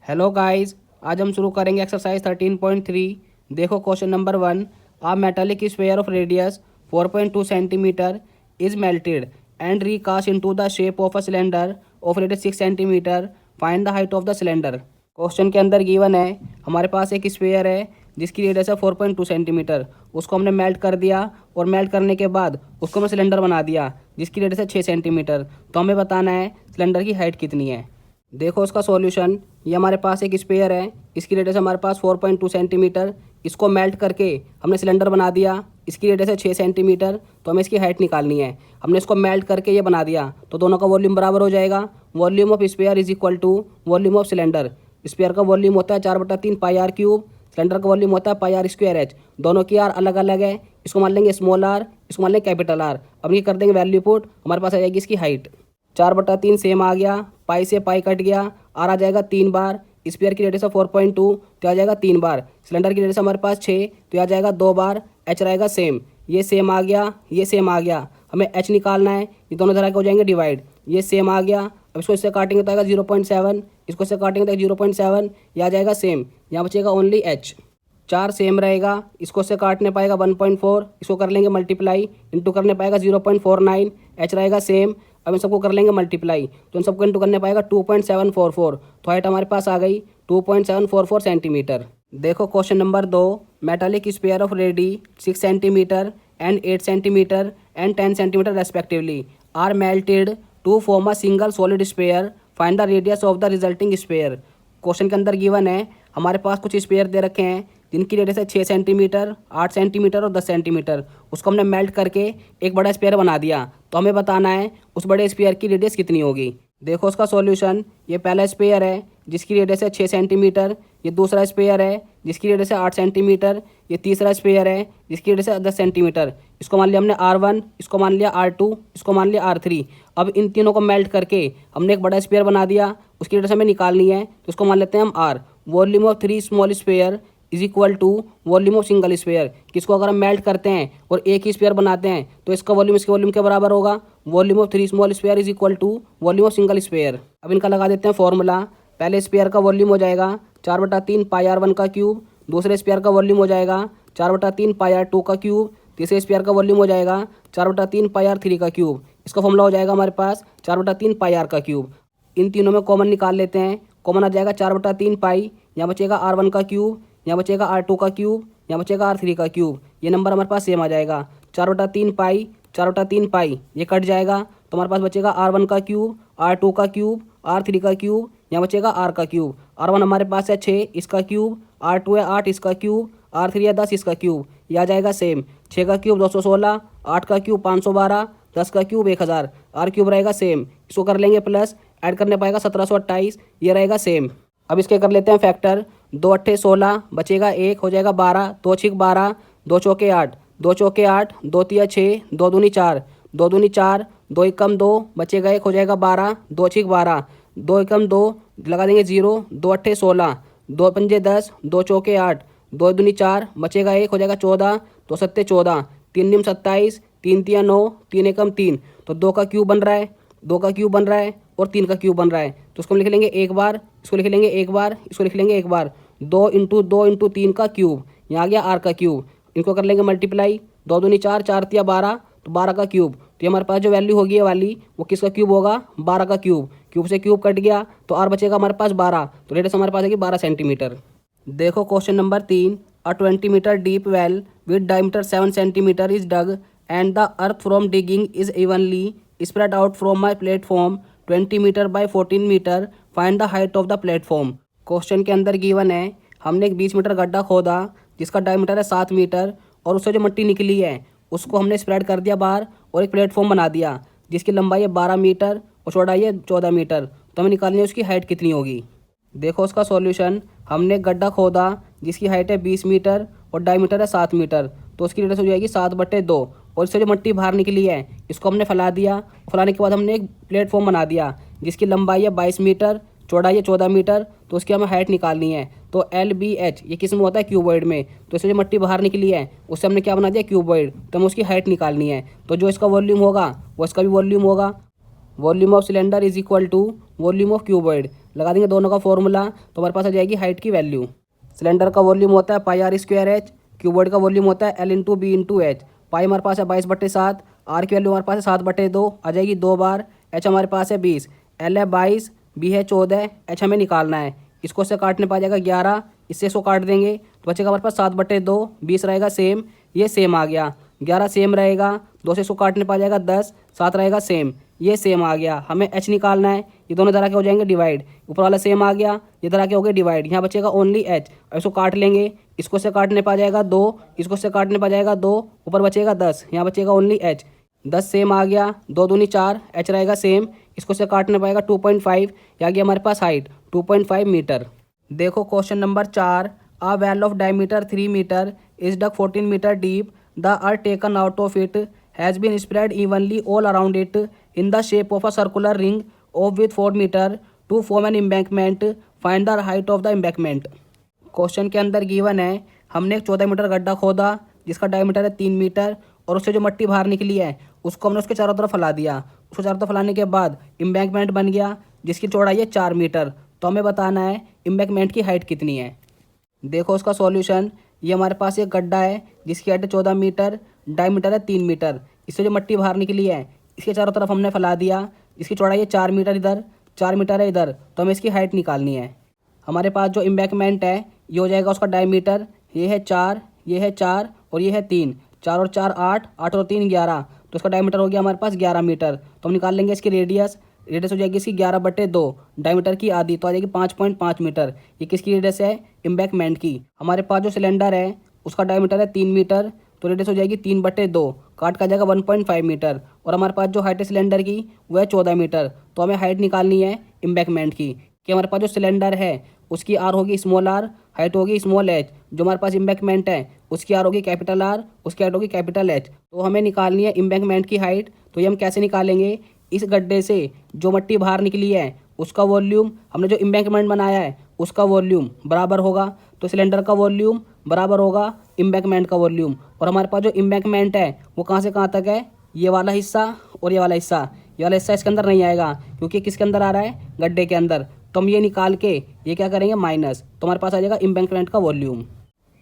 Hello guys, आज हम शुरू करेंगे एक्सरसाइज 13.3। देखो question number 1। A metallic sphere of radius 4.2 centimetre is melted and recast into the shape of a cylinder of radius 6 centimetre. Find the height of the cylinder. Question के अंदर given है, हमारे पास एक स्फीयर है जिसकी radius है 4.2 centimetre. उसको हमने मेल्ट कर दिया और मेल्ट करने के बाद उसको हमने सिलेंडर बना दिया जिसकी रेडियस है 6 सेंटीमीटर। तो हमें बताना है सिलेंडर की हाइट कितनी है। देखो इसका सॉल्यूशन, ये हमारे पास एक स्पेयर है, इसकी रेडियस हमारे पास 4.2 सेंटीमीटर। इसको मेल्ट करके हमने सिलेंडर बना दिया, इसकी रेडियस है 6 सेंटीमीटर। तो हमें इसकी हाइट निकालनी है। हमने इसको मेल्ट करके ये बना दिया तो दोनों का वॉल्यूम बराबर हो जाएगा। Volume of sphere is equal to volume of cylinder. Sphere का वॉल्यूम होता है 4/3 पाई आर क्यूब, सिलेंडर का वॉल्यूम होता है पाई आर स्क्वायर एच। दोनों की आर अलग अलग है, इसको मान लेंगे स्मॉल आर, इसको मान लेंगे कैपिटल आर। अब ये कर देंगे वैल्यू पुट, हमारे पास आ जाएगी इसकी हाइट 4/3 सेम आ गया, पाई से पाई कट गया, आर आ जाएगा 3 बार। स्पेयर की रेडियस है 4.2 तो आ जाएगा 3 बार। सिलेंडर की रेडियस हमारे पास 6 तो आ जाएगा 2 बार। एच रहेगा सेम, ये सेम आ गया, ये सेम आ गया। हमें एच निकालना है, ये दोनों तरह के हो जाएंगे डिवाइड। ये सेम आ गया, अब इसको इससे काटेंगे तो आएगा 0.7, इसको इससे काटेंगे तो 0.7, ये आ जाएगा सेम। यहाँ बचेगा ओनली एच। 4 सेम रहेगा, इसको से काटने पाएगा 1.4, इसको कर लेंगे मल्टीप्लाई, इंटू करने पाएगा 0.49। एच रहेगा सेम, अब इन सबको कर लेंगे मल्टीप्लाई, तो इन सबको इंटू करने पाएगा 2.744। तो हाइट हमारे पास आ गई 2.744 सेंटीमीटर। देखो question number 2। Metallic sphere of radii 6 centimetre and 8 centimetre and 10 centimetre respectively are melted to form a single solid sphere. Find the radius of the resulting sphere. Question के अंदर given है, हमारे पास कुछ spare दे रखे हैं जिनकी radius है 6 centimetre, 8 centimetre और 10 सेंटीमीटर। उसको हमने मेल्ट करके एक बड़ा स्पेयर बना दिया। तो हमें बताना है उस बड़े स्पेयर की रेडियस कितनी होगी। देखो उसका सॉल्यूशन, ये पहला स्पेयर है जिसकी रेडियस है 6 सेंटीमीटर, ये दूसरा स्पेयर है जिसकी रेडियस है 8 सेंटीमीटर, ये तीसरा स्पेयर है जिसकी रेडियस है 10 सेंटीमीटर। इसको मान लिया हमने R1, इसको मान लिया R2, इसको मान लिया R3। अब इन तीनों को मेल्ट करके हमने एक बड़ा स्पेयर बना दिया, उसकी रेडियस हमें निकालनी है, तो उसको मान लेते हैं हम R। Volume of 3 small sphere is equal to volume of single sphere. किसको अगर हम मेल्ट करते हैं और एक ही स्पेयर बनाते हैं तो इसका वॉल्यूम इसके वॉल्यूम के बराबर होगा। Volume of 3 small sphere is equal to volume of single sphere. अब इनका लगा देते हैं फॉर्मूला। पहले स्पेयर का वॉल्यूम हो जाएगा 4/3 पाई R1 का क्यूब, दूसरे स्पेयर का वॉल्यूम हो जाएगा 4/3 पाई R2 का क्यूब, तीसरे स्पेयर का वॉल्यूम हो जाएगा 4/3 पाई R3 का क्यूब। इसका फॉर्मूला हो जाएगा हमारे पास 4/3 पाई R का क्यूब। इन तीनों में कॉमन निकाल लेते हैं, कॉमन आ जाएगा 4/3 पाई, यहाँ बचेगा R1 का क्यूब, यहाँ बचेगा R2 का क्यूब, यहाँ बचेगा R3 का क्यूब। ये नंबर हमारे पास सेम आ जाएगा 4/3 पाई, 4/3 पाई, ये कट जाएगा तो हमारे पास बचेगा R1 का क्यूब, R2 का क्यूब, R3 का क्यूब, यहाँ बचेगा R का क्यूब। R1 हमारे पास है 6, इसका क्यूब, R2 है 8, इसका क्यूब, R3 है 10, इसका क्यूब। यह आ जाएगा सेम। 6 का क्यूब 216, 8 का क्यूब 512, 10 का क्यूब 1000। R क्यूब रहेगा सेम, इसको कर लेंगे प्लस, ऐड करने पाएगा 1728, ये रहेगा सेम। अब इसके कर लेते हैं फैक्टर। 2 8 16, बचेगा 1, हो जाएगा 12, 2 6 12, 2 चौके 8, 2 चौके 8, 2 तिया 6, 2 दूनी 4, 2 दूनी 4, 2 एकम 2, बचेगा 1, हो जाएगा 12, 2 6 12, 2 एकम 2, लगा देंगे 0, 2 8 16, 2 पंजे 10, 2 चौके 8, 2 दूनी 4, बचेगा 1, हो जाएगा 14, 2 सत्ते 14, 3 निम 27, 3 तिया 9, 3 एकम 3। तो 2 का क्यूब बन रहा है, 2 का क्यूब बन रहा है और 3 का क्यूब बन रहा है। तो उसको हम लिख लेंगे एक बार, इसको लिख लेंगे एक बार, इसको लिख लेंगे एक बार। 2 इंटू 2 इंटू 3 का क्यूब, यहाँ आ गया R का क्यूब। इनको कर लेंगे मल्टीप्लाई, 2 दूनी 4, 4 तिया 12, तो 12 का क्यूब। तो ये हमारे पास जो वैल्यू होगी ये वाली, वो किसका क्यूब होगा, 12 का क्यूब। क्यूब से क्यूब कट गया तो R बचेगा हमारे पास 12, तो रेडियस हमारे पास आएगी 12 सेंटीमीटर। देखो question number 3। A 20 metre deep well with diameter 7 centimetre is dug and the earth from digging is evenly spread out from my platform 20 metre by 14 metre. Find the height of the platform. Question के अंदर given है, हमने एक 20 metre गड्ढा खोदा जिसका diameter है 7 metre और उससे जो मिट्टी निकली है उसको हमने स्प्रेड कर दिया बाहर और एक प्लेटफॉर्म बना दिया जिसकी लंबाई है 12 मीटर और चौड़ाई है 14 मीटर। तो हमें निकालनी है उसकी हाइट कितनी होगी। देखो उसका सॉल्यूशन, हमने एक गड्ढा खोदा जिसकी हाइट है 20 मीटर और डायमीटर है 7 मीटर। तो उसकी रेडियस हो जाएगी 7/2 और इससे जो मिट्टी बाहर निकली है इसको हमने फैला दिया। फैलाने के बाद हमने एक प्लेटफॉर्म बना दिया जिसकी लंबाई है 22 मीटर, चौड़ाई है 14 मीटर। तो उसकी हमें हाइट निकालनी है। तो LBH ये किस में होता है, क्यूबॉइड में। तो इससे जो मिट्टी बाहर निकली है उससे हमने क्या बना दिया, क्यूबॉइड। तो हमें उसकी हाइट निकालनी है। तो जो इसका वॉल्यूम होगा वो इसका भी वॉल्यूम होगा। Volume of cylinder is equal to volume of cuboid. लगा देंगे दोनों का फॉर्मूला, तो हमारे पास आ जाएगी हाइट की वैल्यू। सिलेंडर का वॉल्यूम होता है pi are square H, cuboid का वॉल्यूम होता है L into B into H. Pi हमारे पास है 22/7, आर की वैल्यू हमारे पास है 7/2 आ जाएगी 2 बार। एच हमारे पास है 20, एल है 22, बी है 14, एच हमें निकालना है। इसको से काटने पा जाएगा 11, इससे इसको काट देंगे तो बचेगा हमारे पास 7/2, 20 रहेगा सेम, ये सेम आ गया। 11 सेम रहेगा, 2 से इसको काटने पा जाएगा 10, 7 रहेगा सेम, ये सेम आ गया। हमें एच निकालना है, ये दोनों तरह के हो जाएंगे डिवाइड, ऊपर वाला सेम आ गया, ये तरह के हो गए डिवाइड, यहाँ बचेगा ओनली एच। अब इसको काट लेंगे, इसको से काटने पा जाएगा 2, इसको से काटने पा जाएगा 2, ऊपर बचेगा 10, यहाँ बचेगा ओनली एच। 10 सेम आ गया, 2 दूनी 4, एच रहेगा सेम, इसको से काटने पाएगा 2.5, आ गया हमारे पास हाइट 2.5 मीटर। देखो question number 4, a well of diameter 3 metre is dug 14 metre deep, the earth taken out of it has been spread evenly all around it in the shape of a circular ring of with 4 metre to form an embankment, find the height of the embankment. Question के अंदर given है, हमने एक 14 metre गड्ढा खोदा जिसका diameter है 3 metre, और उससे जो मट्टी बाहर निकली है उसको हमने उसके चारों तरफ फैला दिया। उसको चारों तरफ फैलाने के बाद एम्बैंकमेंट बन गया जिसकी चौड़ाई है 4 मीटर। तो हमें बताना है एम्बैंकमेंट की हाइट कितनी है। देखो उसका सॉल्यूशन, ये हमारे पास एक गड्ढा है जिसकी हाइट है 14 मीटर, डायमीटर है 3 मीटर। इससे जो मट्टी बाहर निकली है इसके चारों तरफ हमने फैला दिया, इसकी चौड़ाई है 4 मीटर, इधर 4 मीटर है इधर, तो हमें इसकी हाइट निकालनी है। हमारे पास जो एम्बैंकमेंट है ये हो जाएगा उसका डायमीटर, ये है 4, ये है 4 और ये है 3, 4 और 4 8, 8 और 3 11, तो इसका डायमीटर हो गया हमारे पास 11 मीटर। तो हम निकाल लेंगे इसकी रेडियस, रेडियस हो जाएगी इसकी 11/2, डायमीटर की आधी तो आ जाएगी 5.5 मीटर। ये किसकी रेडियस है? एम्बैंकमेंट की। हमारे पास जो सिलेंडर है उसका डायमीटर है 3 मीटर, तो रेडियस हो जाएगी 3/2, काट का जाएगा 1.5 मीटर। और हमारे पास जो हाइट है सिलेंडर की वह है 14 मीटर। तो हमें हाइट निकालनी है एम्बैंकमेंट की, कि हमारे पास जो सिलेंडर है उसकी आर होगी स्मॉल आर, हाइट होगी स्मॉल एच। जो हमारे पास एम्बैंकमेंट है उसकी आर होगी कैपिटल आर, उसकी हाइट होगी कैपिटल एच। तो हमें निकालनी है एम्बैंकमेंट की हाइट। तो ये हम कैसे निकालेंगे? इस गड्ढे से जो मट्टी बाहर निकली है उसका वॉल्यूम, हमने जो एम्बैंकमेंट बनाया है उसका वॉल्यूम बराबर होगा, तो सिलेंडर का वॉल्यूम बराबर होगा एम्बैंकमेंट का वॉल्यूम। और हमारे पास जो एम्बैंकमेंट है वो कहाँ से कहाँ तक है? ये वाला हिस्सा और ये वाला हिस्सा। ये वाला हिस्सा इसके अंदर नहीं आएगा क्योंकि किसके अंदर आ रहा है? गड्ढे के अंदर। तो हम ये निकाल के ये क्या करेंगे? माइनस, तो हमारे पास आ जाएगा एम्बैंकमेंट का वॉल्यूम।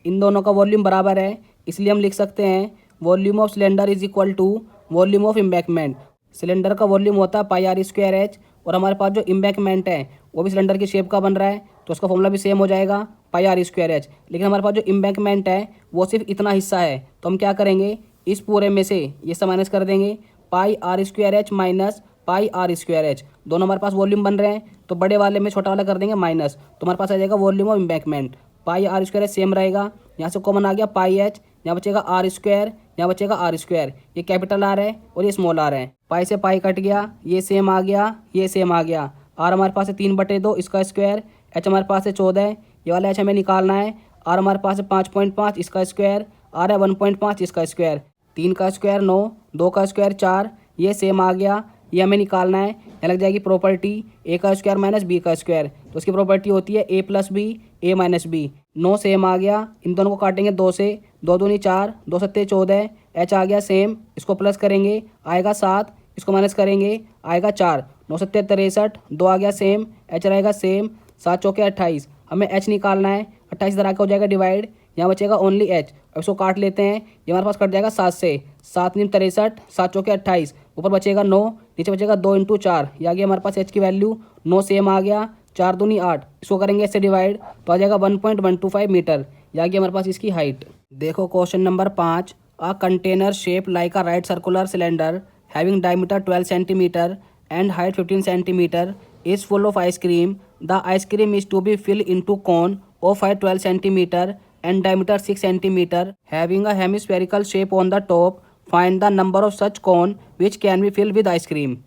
इन दोनों का वॉल्यूम बराबर है, इसलिए हम लिख सकते हैं volume of cylinder is equal to volume of embankment. Cylinder का वॉल्यूम होता है पाई आर स्क्वायर एच, और हमारे पास जो एम्बैंकमेंट है वो भी सिलेंडर की शेप का बन रहा है, तो उसका फॉर्मूला भी सेम हो जाएगा पाई आर स्क्वायर एच। लेकिन हमारे पास जो एम्बैंकमेंट है वो सिर्फ इतना हिस्सा है, तो हम क्या करेंगे? इस पूरे में से ये सब माइनस कर देंगे, pi are square H minus pi are square H. दोनों हमारे पास वॉल्यूम बन रहे हैं, तो बड़े वाले में छोटा वाला कर देंगे माइनस, तो हमारे पास आ जाएगा volume of embankment. Pi are square h same रहेगा, यहाँ से कॉमन आ गया पाई एच, यहाँ बचेगा आर स्क्वायर, यहाँ बचेगा आर स्क्वायर। ये कैपिटल आर है और ये स्मॉल आर है। पाई से पाई कट गया, ये सेम आ गया, ये सेम आ गया। आर हमारे पास है 3/2 इसका स्क्वायर, एच हमारे पास है 14, ये वाला एच हमें निकालना है। आर हमारे पास है 5.5 इसका स्क्वायर, आर है 1.5 इसका स्क्वायर। 3 का स्क्वायर 9, 2 का स्क्वायर 4, ये सेम आ गया, ये हमें निकालना है। यहाँ लग जाएगी प्रॉपर्टी ए का स्क्वायर माइनस बी का स्क्वायर, तो उसकी प्रॉपर्टी होती है ए प्लस बी, ए माइनस बी। 9 सेम आ गया, इन दोनों को काटेंगे 2 से, 2 दूनी 4, 2 सत्ते 14, एच आ गया सेम, इसको प्लस करेंगे आएगा 7, इसको माइनस करेंगे आएगा 4, 9 सत्ते 63, 2 आ गया सेम, एच रहेगा सेम, 7 चौके 28। हमें एच निकालना है, 28 तरह का हो जाएगा डिवाइड, यहाँ बचेगा ओनली एच। अब इसको काट लेते हैं, ये हमारे पास कट जाएगा 7 से, 7 × 63, 7 चौके 28, ऊपर बचेगा 9, नीचे बचेगा 2 × 4, ये आ गया हमारे पास एच की वैल्यू। 9 सेम आ गया, 4 दूनी 8, इसको करेंगे इससे डिवाइड तो आ जाएगा 1.125 मीटर, ये आ गया हमारे पास इसकी हाइट। देखो question number 5, a container shape like a right circular cylinder having diameter 12 centimetre and height 15 centimetre is full of ice cream. The ice cream is to be filled into cone of height 12 centimeter and diameter 6 centimeter having a hemispherical shape on the top. Find the number of such cone which can be filled with ice cream.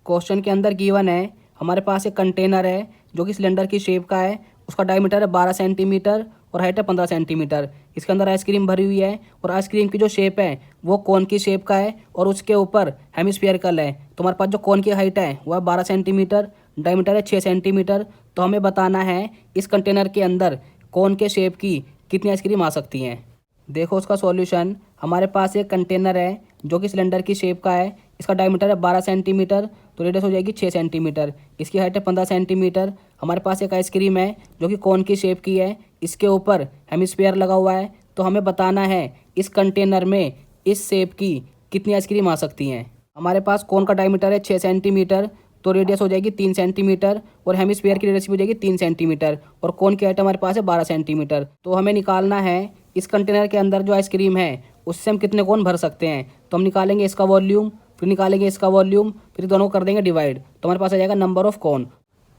Question के अंदर given है, हमारे पास एक container है जो कि cylinder की shape का है, उसका डायमीटर है 12 सेंटीमीटर और हाइट है 15 सेंटीमीटर। इसके अंदर आइसक्रीम भरी हुई है और आइसक्रीम की जो शेप है वो कोन की शेप का है और उसके ऊपर हेमिस्फीयरिकल है। तो हमारे पास जो कोन की हाइट है वह 12 सेंटीमीटर, डायमीटर है 6 सेंटीमीटर। तो हमें बताना है इस कंटेनर के अंदर कोन के शेप की कितनी आइसक्रीम आ सकती हैं। देखो उसका सॉल्यूशन, हमारे पास एक कंटेनर है जो कि सिलेंडर की शेप का है, इसका डायमीटर है 12 सेंटीमीटर, तो रेडियस हो जाएगी 6 सेंटीमीटर, इसकी हाइट है 15 सेंटीमीटर। हमारे पास एक आइसक्रीम है जो कि कोन की शेप की है, इसके ऊपर हेमिस्फीयर लगा हुआ है। तो हमें बताना है इस कंटेनर में इस शेप की कितनी आइसक्रीम आ सकती हैं। हमारे पास कोन का डायमीटर है 6 सेंटीमीटर, तो रेडियस हो जाएगी 3 सेंटीमीटर और हेमिस्फीयर की रेडियस भी हो जाएगी 3 सेंटीमीटर और कोन की हाइट हमारे पास है 12 सेंटीमीटर। तो हमें निकालना है इस कंटेनर के अंदर जो आइसक्रीम है उससे हम कितने कोन भर सकते हैं। तो हम निकालेंगे इसका वॉल्यूम, फिर निकालेंगे इसका वॉल्यूम, फिर दोनों कर देंगे डिवाइड, तो हमारे पास आ जाएगा नंबर ऑफ कोन।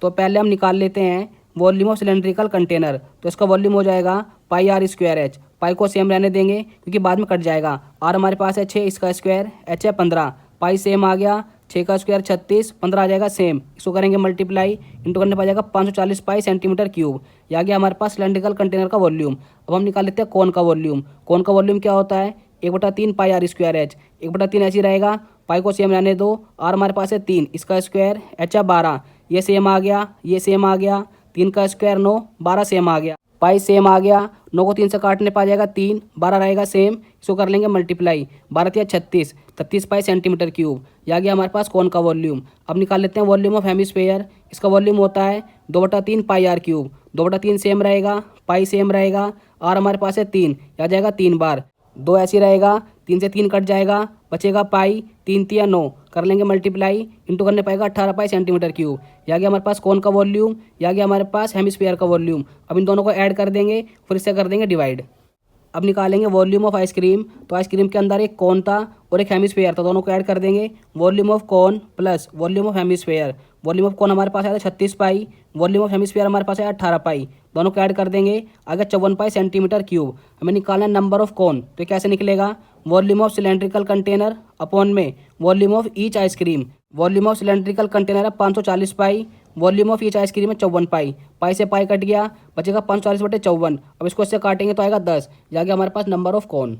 तो पहले हम निकाल लेते हैं वॉल्यूम ऑफ सिलेंड्रिकल कंटेनर। तो इसका वॉल्यूम हो जाएगा पाई आर स्क्वायर एच। पाई को सेम रहने देंगे क्योंकि बाद में कट जाएगा। आर हमारे पास है 6, इसका स्क्वायर, एच है 15, पाई सेम आ गया, 6 का स्क्वायर 36, 15 आ जाएगा सेम। इसको करेंगे मल्टीप्लाई, इंटू करने पर आ जाएगा 540 पाई सेंटीमीटर क्यूब। ये आ गया हमारे पास सिलेंड्रिकल कंटेनर का वॉल्यूम। अब हम निकाल लेते हैं कोन का वॉल्यूम। कोन का वॉल्यूम क्या होता है, 1/3 पाई आर स्क्वायर एच। 1/3 ऐसे ही रहेगा, पाई को सेम रहने दो। आर हमारे पास है 3, इसका स्क्वायर, एच है 12, ये सेम आ गया, ये सेम आ गया, 3 का स्क्वायर 9, 12 सेम आ गया, पाई सेम आ गया। 9 को 3 से काटने पर आ जाएगा 3, 12 रहेगा सेम। इसको कर लेंगे मल्टीप्लाई, 12 या 36, 36 पाई सेंटीमीटर क्यूब। ये आ गया हमारे पास कोन का वॉल्यूम। अब निकाल लेते हैं वॉल्यूम ऑफ हेमिस्फीयर। इसका वॉल्यूम होता है 2/3 पाई आर क्यूब। 2/3 सेम रहेगा, पाई सेम रहेगा, आर हमारे पास है 3, आ जाएगा 3 बार, 2 ऐसी रहेगा, 3 से 3 कट जाएगा, बचेगा पाई, 3 3 9, कर लेंगे मल्टीप्लाई, इंटू करने पाएगा 18 पाई सेंटीमीटर क्यूब। ये आ गया हमारे पास कोन का वॉल्यूम, ये आ गया हमारे पास हेमिस्फीयर का वॉल्यूम। अब इन दोनों को ऐड कर देंगे, फिर इससे कर देंगे डिवाइड। अब निकालेंगे वॉल्यूम ऑफ आइसक्रीम। तो आइसक्रीम के अंदर एक कोन था और एक हेमिस्फीयर था, दोनों को ऐड कर देंगे। Volume of cone plus volume of hemisphere. Volume of कोन हमारे पास आया 36 पाई, वॉल्यूम ऑफ हेमिस्फीयर हमारे पास आया 18 पाई, दोनों को ऐड कर देंगे, आगे 54 पाई सेंटीमीटर क्यूब। हमें निकालना है नंबर ऑफ कोन। तो कैसे निकलेगा, volume of cylindrical container upon में volume of each ice cream. Volume of cylindrical container है 540 pi, volume of each ice cream है 54 पाई। पाई से पाई कट गया, बचेगा 540/54। अब इसको इससे काटेंगे तो आएगा 10, जाके हमारे पास नंबर ऑफ कोन।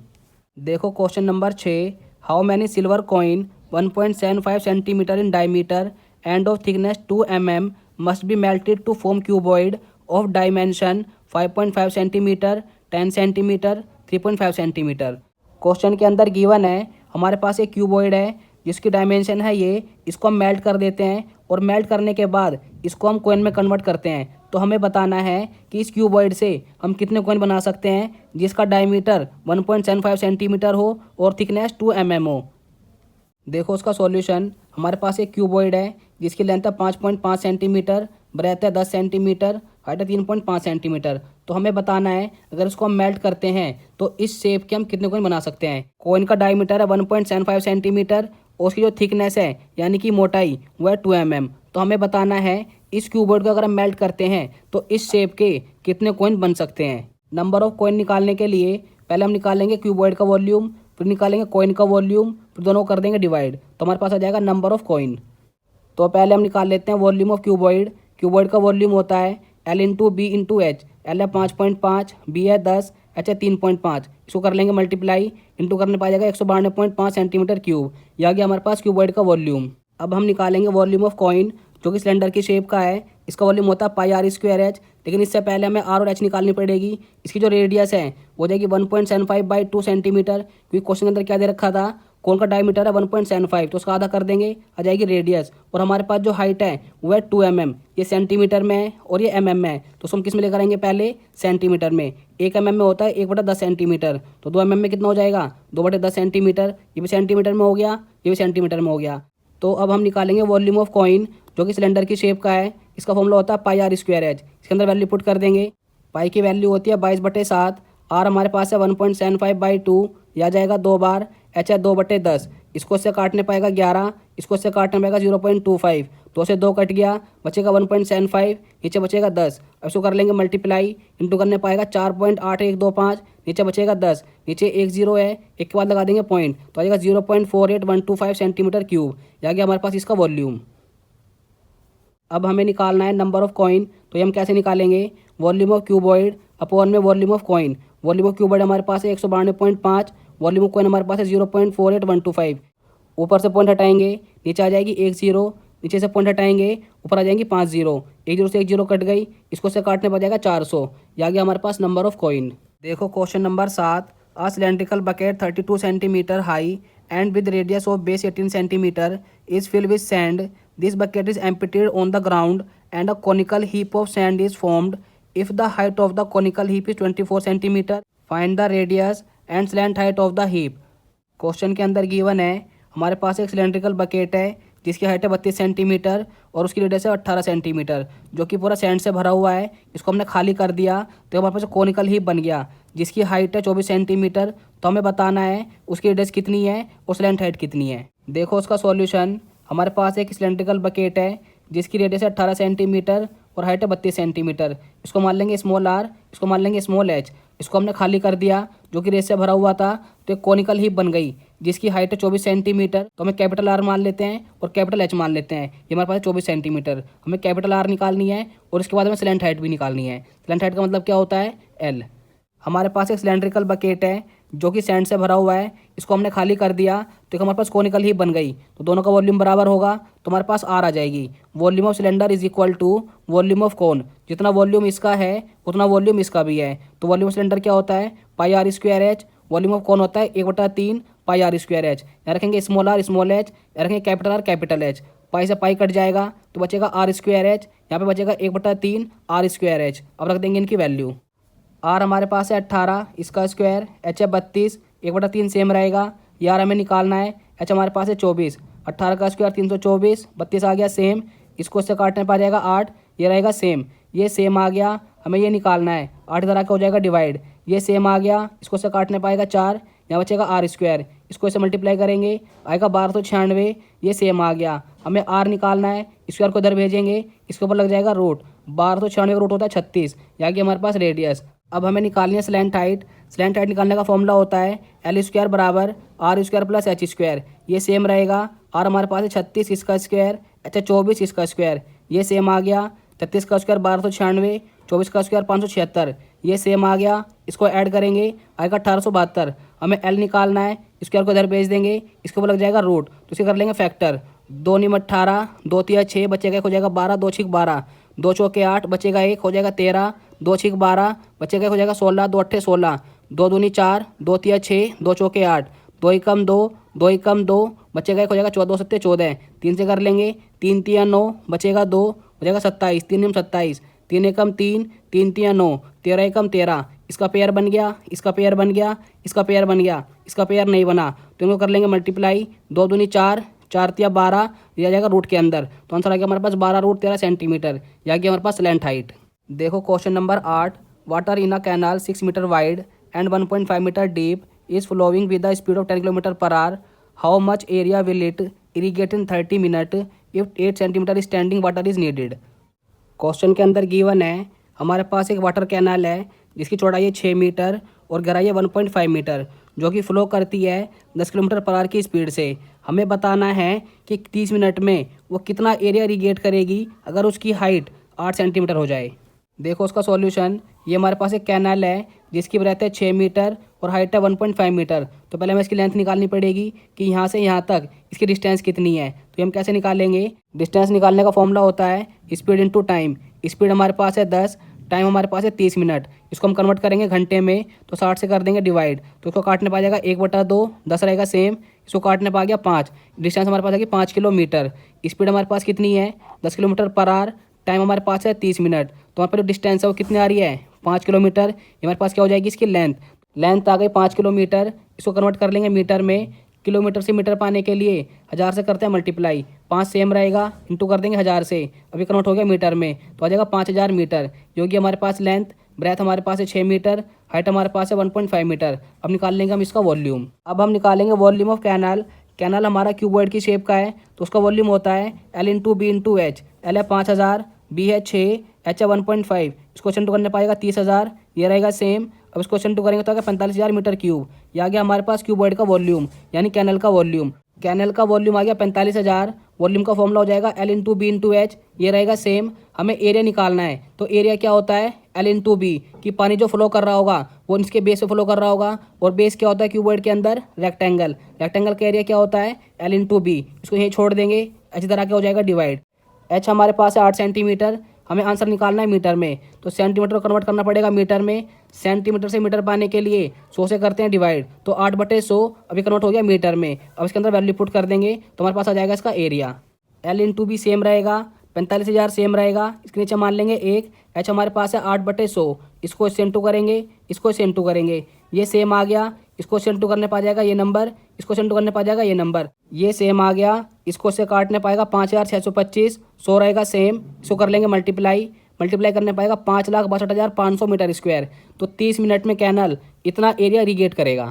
देखो question number 6, how many silver coin 1.75 centimetre in diameter and of thickness 2 mm must be melted to form cuboid of dimension 5.5 centimetre, 10 centimetre, 3.5 centimetre. Question के अंदर गिवन है हमारे पास एक क्यूबॉइड है जिसकी डायमेंशन है ये, इसको हम मेल्ट कर देते हैं और मेल्ट करने के बाद इसको हम कॉइन में कन्वर्ट करते हैं। तो हमें बताना है कि इस क्यूबॉइड से हम कितने कॉइन बना सकते हैं जिसका डायमीटर 1.75 सेंटीमीटर हो और थिकनेस 2 mm हो। देखो उसका सॉल्यूशन, हमारे पास एक क्यूबॉइड है जिसकी लेंथ है 5.5 सेंटीमीटर, ब्रेथ है 10 सेंटीमीटर, हाइट है 3.5 सेंटीमीटर। तो हमें बताना है अगर इसको हम मेल्ट करते हैं तो इस शेप के हम कितने कॉइन बना सकते हैं। कॉइन का डायमीटर है 1.75 सेंटीमीटर और उसकी जो थिकनेस है यानी कि मोटाई वो है 2 mm। तो हमें बताना है इस क्यूबॉइड को अगर हम मेल्ट करते हैं तो इस शेप के कितने कॉइन बन सकते हैं। नंबर ऑफ कॉइन निकालने के लिए पहले हम निकालेंगे क्यूबॉइड का वॉल्यूम, फिर निकालेंगे कॉइन का वॉल्यूम, फिर दोनों कर देंगे डिवाइड, तो हमारे पास आ जाएगा नंबर ऑफ कॉइन। तो पहले हम निकाल लेते हैं वॉल्यूम ऑफ क्यूबॉइड। क्यूबॉइड का वॉल्यूम होता है L into B into h. L है 5.5, बी है 10, एच है 3.5। इसको कर लेंगे मल्टीप्लाई, इंटू करने पाया जाएगा 192.5 सेंटीमीटर क्यूब। यह आ गया हमारे पास क्यूबॉइड का वॉल्यूम। अब हम निकालेंगे वॉल्यूम ऑफ कॉइन जो कि सिलेंडर की शेप का है। इसका वॉल्यूम होता है पाई आर स्क्वायर एच, लेकिन इससे पहले हमें आर और एच निकालनी पड़ेगी। इसकी जो रेडियस है वो हो जाएगी 1.75/2 सेंटीमीटर, क्योंकि क्वेश्चन के अंदर क्या दे रखा था, कौन का डायमीटर है 1.75, तो उसका आधा कर देंगे, आ जाएगी रेडियस। और हमारे पास जो हाइट है वो है 2 mm। ये सेंटीमीटर में है और ये mm में है, तो उसको हम किस में लेकर आएंगे, पहले सेंटीमीटर में। 1 mm में होता है 1/10 सेंटीमीटर, तो 2 mm में कितना हो जाएगा, 2/10 सेंटीमीटर। ये भी सेंटीमीटर में हो गया, ये भी सेंटीमीटर में हो गया। तो अब हम निकालेंगे वॉल्यूम ऑफ कॉइन जो कि सिलेंडर की शेप का है। इसका फॉर्मूला होता है पाई आर स्क्वायर एच। इसके अंदर वैल्यू पुट कर देंगे। पाई की वैल्यू होती है 22/7, आर हमारे पास है 1.75/2, या जाएगा 2 बार, एच है 2/10। इसको से काटने पाएगा 11, इसको से काटने पाएगा 0.25, 2 से 2 कट गया, बचेगा 1.75, नीचे बचेगा 10। अब इसको कर लेंगे मल्टीप्लाई, इंटू करने पाएगा 4.8125, नीचे बचेगा 10, नीचे 1 0 है, एक के बाद लगा देंगे पॉइंट, तो आ जाएगा 0.48125 सेंटीमीटर क्यूब। आ गया हमारे पास इसका वॉल्यूम। अब हमें निकालना है नंबर ऑफ कॉइन, तो ये हम कैसे निकालेंगे, वॉल्यूम ऑफ क्यूबॉइड अपॉन में volume of coin. Volume of cuboid हमारे पास है 192.5, वॉल्यूम ऑफ कॉइन हमारे पास है 0.48125। ऊपर से पॉइंट हटाएंगे, नीचे आ जाएगी 1 0, नीचे से पॉइंट हटाएंगे, ऊपर आ जाएंगी 5 0, 1 0 से 1 0 कट गई, इसको से काटने पर जाएगा 400। ये आ गया हमारे पास नंबर ऑफ कॉइन। देखो question number 7, a cylindrical bucket 32 centimetre high and with radius of base 18 centimeter is filled with sand. This bucket is emptied on the ground and a conical heap of sand is formed. If the height of the conical heap is 24 centimeter, find the radius and slant height of the heap. Question के अंदर given है हमारे पास एक cylindrical bucket है जिसकी height है 32 centimetre और उसकी रेडियस है 18 सेंटीमीटर, जो कि पूरा सैंड से भरा हुआ है। इसको हमने खाली कर दिया तो हमारे पास कोनिकल हीप बन गया जिसकी हाइट है 24 सेंटीमीटर। तो हमें बताना है उसकी रेडियस कितनी है और स्लैंट हाइट कितनी है। देखो उसका सॉल्यूशन, हमारे पास एक सिलेंड्रिकल बकेट है जिसकी रेडियस है 18 सेंटीमीटर और हाइट है 32 सेंटीमीटर। इसको मान लेंगे स्मॉल आर, इसको मान लेंगे स्मॉल एच। इसको हमने खाली कर दिया जो कि रेस से भरा हुआ था, तो एक कोनिकल हीप बन गई जिसकी हाइट है 24 सेंटीमीटर। तो हमें कैपिटल आर मान लेते हैं और कैपिटल एच मान लेते हैं। ये हमारे पास 24 सेंटीमीटर, हमें कैपिटल आर निकालनी है और उसके बाद हमें स्लैंट हाइट भी निकालनी है। स्लैंट हाइट का मतलब क्या होता है, एल। हमारे पास एक सिलेंड्रिकल बकेट है जो कि सैंड से भरा हुआ है। इसको हमने खाली कर दिया तो एक हमारे पास कोनिकल हीप बन गई। तो दोनों का वॉल्यूम बराबर होगा तो हमारे पास आर आ जाएगी। Volume of cylinder is equal to volume of cone. जितना वॉल्यूम इसका है उतना वॉल्यूम इसका भी है। तो वॉल्यूम ऑफ सिलेंडर क्या होता है, pi are square H. Volume of cone होता है 1/3 पाई आर स्क्वायर एच। यहाँ रखेंगे स्मॉल आर स्मॉल एच, यहाँ रखेंगे कैपिटल आर कैपिटल एच। पाई से पाई कट जाएगा तो बचेगा आर स्क्वायर एच, यहाँ पे बचेगा 1/3 आर स्क्वायर एच। अब रख देंगे इनकी वैल्यू। आर हमारे पास है 18, इसका स्क्वायर, एच है 32, 1/3 सेम रहेगा। ये आर हमें निकालना है। एच हमारे पास है 24, 18 का स्क्वायर 324, 32 आ गया सेम। इसको इससे काटने पर आ जाएगा 8, ये रहेगा सेम। ये सेम आ गया, हमें ये निकालना है। 8 इधर आके हो जाएगा डिवाइड, ये सेम आ गया। इसको इससे काटने पाएगा 4, यहाँ बचेगा आर स्क्वायर। इसको इससे मल्टीप्लाई करेंगे आएगा 1296, ये सेम आ गया। हमें आर निकालना है, स्क्वायर को इधर भेजेंगे, इसके ऊपर लग जाएगा रूट। 1296 रूट होता है 36, यहाँ की हमारे पास रेडियस। अब हमें निकालनी है स्लैंट हाइट। स्लैंट हाइट निकालने का फॉर्मूला होता है एल स्क्वायर बराबर r square plus h square. ये सेम रहेगा। आर हमारे पास है 36, इसका स्क्वायर, एच है 24, इसका स्क्वायर, ये सेम आ गया। 36 का स्क्वायर 1296, 24 का स्क्वायर 576, ये सेम आ गया। इसको ऐड करेंगे आएगा 1872। हमें एल निकालना है, स्क्वायर को इधर भेज देंगे, इसके ऊपर लग जाएगा रूट। तो इसे कर लेंगे फैक्टर। 2 × 18, 2 × 6 बचेगा, एक हो जाएगा 12, 2 × 6 12, 2 × 4 8 बचेगा, एक हो जाएगा 13, 2 × 6 12 बचेगा, एक हो जाएगा 16, 2 × 8 16, 2 × 2 4, 2 × 3 6, 2 × 4 8, 2 × 2 2 × 2 बचेगा, एक हो जाएगा 14, 2 × 7 14, 3 से कर लेंगे, 3 × 3 9 बचेगा 2, हो जाएगा 27, 3 × 27, 3 × 3 3 × 9 13 × 13। इसका पेयर बन गया, इसका पेयर बन गया, इसका पेयर बन गया, इसका पेयर नहीं बना तो इनको कर लेंगे मल्टीप्लाई। 2 दूनी 4, 4 × 12, ये आ जाएगा रूट के अंदर। तो आंसर आ गया हमारे पास 12 रूट 13 सेंटीमीटर। यह आ गया हमारे पास लेंथ हाइट। देखो question number 8, water in a canal 6 metre wide and 1.5 metre deep is flowing with the speed of 10 kilometre per hour. How much area will it irrigate in 30 minute if 8 centimetre standing water is needed. Question के अंदर given है हमारे पास एक water canal है जिसकी चौड़ाई है 6 metre और गहराई है 1.5 मीटर, जो कि फ्लो करती है 10 किलोमीटर पर आवर की स्पीड से। हमें बताना है कि 30 मिनट में वो कितना एरिया इरीगेट करेगी अगर उसकी हाइट 8 सेंटीमीटर हो जाए। देखो उसका सॉल्यूशन, ये हमारे पास एक कैनाल है जिसकी ब्रेथ है 6 मीटर और हाइट है 1.5 मीटर। तो पहले हमें इसकी लेंथ निकालनी पड़ेगी कि यहाँ से यहाँ तक इसकी डिस्टेंस कितनी है। तो हम कैसे निकालेंगे, डिस्टेंस निकालने का फॉर्मूला होता है स्पीड इनटू टाइम। स्पीड हमारे पास है 10, टाइम हमारे पास है 30 मिनट। इसको हम कन्वर्ट करेंगे घंटे में तो 60 से कर देंगे डिवाइड। तो इसको काटने पा जाएगा 1/2, 10 रहेगा सेम। इसको काटने पा गया 5, डिस्टेंस हमारे पास है 5 किलोमीटर। स्पीड हमारे पास कितनी है 10 किलोमीटर पर आवर, टाइम हमारे पास है 30 मिनट। तो हमारे पास जो डिस्टेंस है वो कितनी आ रही है 5 किलोमीटर। ये हमारे पास क्या हो जाएगी इसकी लेंथ। लेंथ आ गई 5 किलोमीटर। इसको कन्वर्ट कर लेंगे मीटर में। किलोमीटर से मीटर पाने के लिए 1000 से करते हैं मल्टीप्लाई। 5 सेम रहेगा, इंटू कर देंगे 1000 से, अभी कन्वर्ट हो गया मीटर में तो आ जाएगा 5000 मीटर। जो कि हमारे पास लेंथ, ब्रेथ हमारे पास है 6 मीटर, हाइट हमारे पास है 1.5 मीटर। अब निकाल लेंगे हम इसका वॉल्यूम। अब हम निकालेंगे वॉल्यूम ऑफ कैनाल। कैनाल हमारा क्यूबॉइड की शेप का है तो उसका वॉल्यूम होता है L × B × H। L है 5000, B है 6, H है 1.5। इसको क्वेश्चन टू करने पाएगा 30,000, ये रहेगा सेम। अब इसको क्वेश्चन टू करेंगे तो आगे 45,000 मीटर क्यूब। ये आ गया हमारे पास क्यूबॉइड का वॉल्यूम यानी कैनल का वॉल्यूम। कैनल का वॉल्यूम आ गया 45,000। वॉल्यूम का फॉर्मूला हो जाएगा L × B × H, ये रहेगा सेम। हमें एरिया निकालना है तो एरिया क्या होता है L × B, कि पानी जो फ्लो कर रहा होगा वो इसके बेस पे फ्लो कर रहा होगा। और बेस क्या होता है क्यूबॉइड के अंदर, रेक्टेंगल। रेक्टेंगल का एरिया क्या होता है L × B। इसको यहीं छोड़ देंगे, अच्छी तरह के हो जाएगा डिवाइड। H हमारे पास है 8 सेंटीमीटर। हमें आंसर निकालना है मीटर में तो सेंटीमीटर को कन्वर्ट करना पड़ेगा मीटर में। सेंटीमीटर से मीटर पाने के लिए 100 से करते हैं डिवाइड, तो 8/100 अभी कन्वर्ट हो गया मीटर में। अब इसके अंदर वैल्यू पुट कर देंगे तो हमारे पास आ जाएगा इसका एरिया। L × B सेम रहेगा, 45,000 सेम रहेगा, इसके नीचे मान लेंगे 1। एच हमारे पास है 8/100, इसको इससे इंटू करेंगे, इसको इससे इंटू करेंगे, ये सेम आ गया। इसको इससे इंटू करने पा जाएगा ये नंबर, इसको इससे इंटू करने पा जाएगा ये नंबर, ये सेम आ गया। इसको इससे काटने पाएगा 5,625, 100 रहेगा सेम। इसको कर लेंगे मल्टीप्लाई करने पाएगा 5,62,500 मीटर स्क्वायर। तो 30 मिनट में कैनल इतना एरिया इरीगेट करेगा।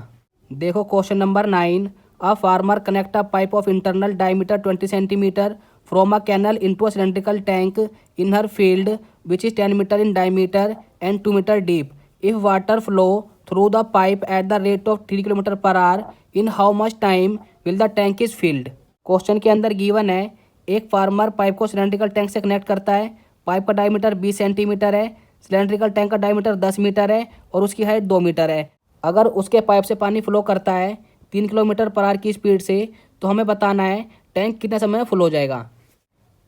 देखो question number 9, a farmer connect a pipe of internal diameter 20 centimetre from a canal into a cylindrical tank in her field which is 10 metre in diameter and 2 metre deep. If water flow through the pipe at the rate of 3 kilometre per hour, in how much time will the tank is filled. Question के अंदर given है, एक farmer pipe को cylindrical tank से connect करता है। Pipe का diameter 20 centimetre है, सिलेंड्रिकल टैंक का डायमीटर 10 मीटर है और उसकी हाइट 2 मीटर है। अगर उसके पाइप से पानी फ्लो करता है 3 किलोमीटर पर आवर की स्पीड से, तो हमें बताना है टैंक कितने समय में फुल हो जाएगा।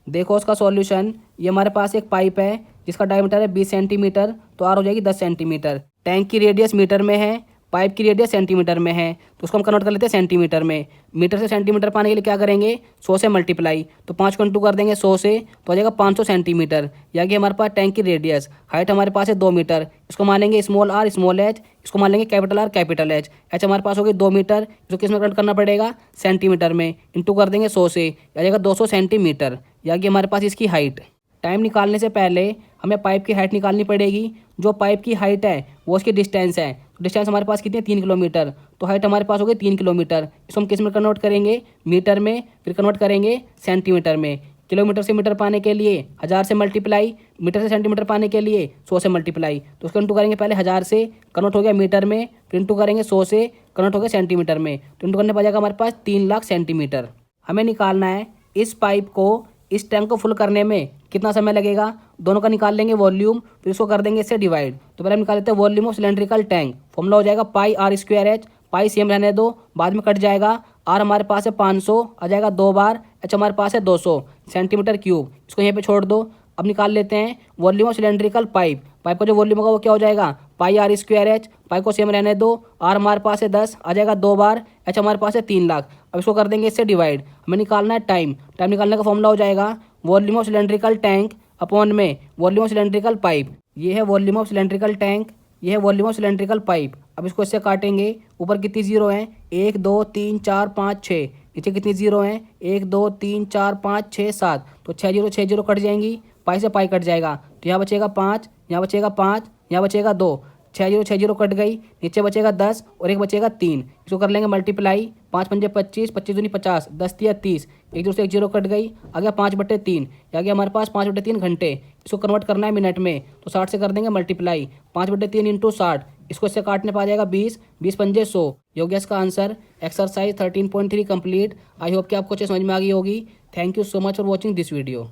देखो उसका सॉल्यूशन, ये हमारे पास एक पाइप है जिसका डायमीटर है 20 सेंटीमीटर, तो आर हो जाएगी 10 सेंटीमीटर। टैंक की रेडियस मीटर में है, पाइप की रेडियस सेंटीमीटर में है, तो उसको हम कन्वर्ट कर लेते हैं सेंटीमीटर में। मीटर से सेंटीमीटर पाने के लिए क्या करेंगे, 100 से मल्टीप्लाई, तो 5 को इंटू कर देंगे 100 से, तो आ जाएगा 500 सेंटीमीटर। यानी हमारे पास टैंक की रेडियस, हाइट हमारे पास है 2 मीटर, इसको मानेंगे स्मॉल आर स्मॉल एच, इसको मान लेंगे capital R capital H. H हमारे पास हो गई 2 मीटर, इसको किस में कन्वर्ट करना पड़ेगा, सेंटीमीटर में, इंटू कर देंगे 100 से, आ जाएगा 200 सेंटीमीटर। यानी हमारे पास इसकी हाइट। टाइम निकालने से पहले हमें पाइप की हाइट निकालनी पड़ेगी। जो पाइप की हाइट है वो उसकी डिस्टेंस है, तो डिस्टेंस हमारे पास कितनी है, 3 किलोमीटर, तो हाइट हमारे पास हो गई 3 किलोमीटर। इसको हम किस में कन्वर्ट करेंगे, मीटर में, फिर कन्वर्ट करेंगे सेंटीमीटर में। किलोमीटर से मीटर पाने के लिए 1000 से मल्टीप्लाई, मीटर से सेंटीमीटर पाने के लिए 100 से मल्टीप्लाई, तो उसको इंटू करेंगे पहले 1000 से, कन्वर्ट हो गया मीटर में, फिर इंटू करेंगे 100 से, कन्वर्ट हो गया सेंटीमीटर में, तो इंटू करने पड़ जाएगा हमारे पास 3 लाख सेंटीमीटर। हमें निकालना है इस पाइप को, इस टैंक को फुल करने में कितना समय लगेगा। दोनों का निकाल लेंगे वॉल्यूम, फिर इसको कर देंगे इससे डिवाइड। तो पहले हम निकाल लेते हैं volume of cylindrical tank. Formula हो जाएगा pi are square H, pi same रहने दो, बाद में कट जाएगा। आर हमारे पास है 500, आ जाएगा 2 बार, एच हमारे पास है 200 सेंटीमीटर क्यूब, इसको यहाँ पे छोड़ दो। अब निकाल लेते हैं volume of cylindrical pipe. Pipe का जो वॉल्यूम होगा वो क्या हो जाएगा, pi are square H, pipe को सेम रहने दो, आर हमारे पास है 10, आ जाएगा 2 बार, एच हमारे पास है 3 लाख। अब इसको कर देंगे इससे डिवाइड। हमें निकालना है टाइम। टाइम निकालने का फॉर्मूला हो जाएगा volume of cylindrical tank upon में वॉल्यूम ऑफ सिलेंड्रिकल पाइप। ये है वॉल्यूम ऑफ सिलेंड्रिकल टैंक, ये है वॉल्यूम ऑफ सिलेंड्रिकल पाइप। अब इसको इससे काटेंगे, ऊपर कितनी जीरो हैं, 1 2 3 4 5 6, नीचे कितनी जीरो हैं, 1 2 3 4 5 6 7, तो 6 जीरो कट जाएंगी, पाई से पाई कट जाएगा, तो यहाँ बचेगा 5, यहाँ बचेगा 5, यहाँ बचेगा 2, 6 जीरो कट गई, नीचे बचेगा 10 और एक बचेगा 3। इसको कर लेंगे मल्टीप्लाई, 5 पंजे 25, 25 दूनी 50, 10 तिया 30, एक दूसरे एक जीरो कट गई, आ गया 5/3, आ गया हमारे पास 5/3 घंटे। इसको कन्वर्ट करना है मिनट में, तो 60 से कर देंगे मल्टीप्लाई, 5/3 इंटू 60, इसको इससे काटने पा जाएगा 20, 20 पंजे 100। ये हो गया इसका answer. Exercise 13.3 complete. I hope कि आपको अच्छे समझ में आ गई होगी। Thank you so much for watching this video.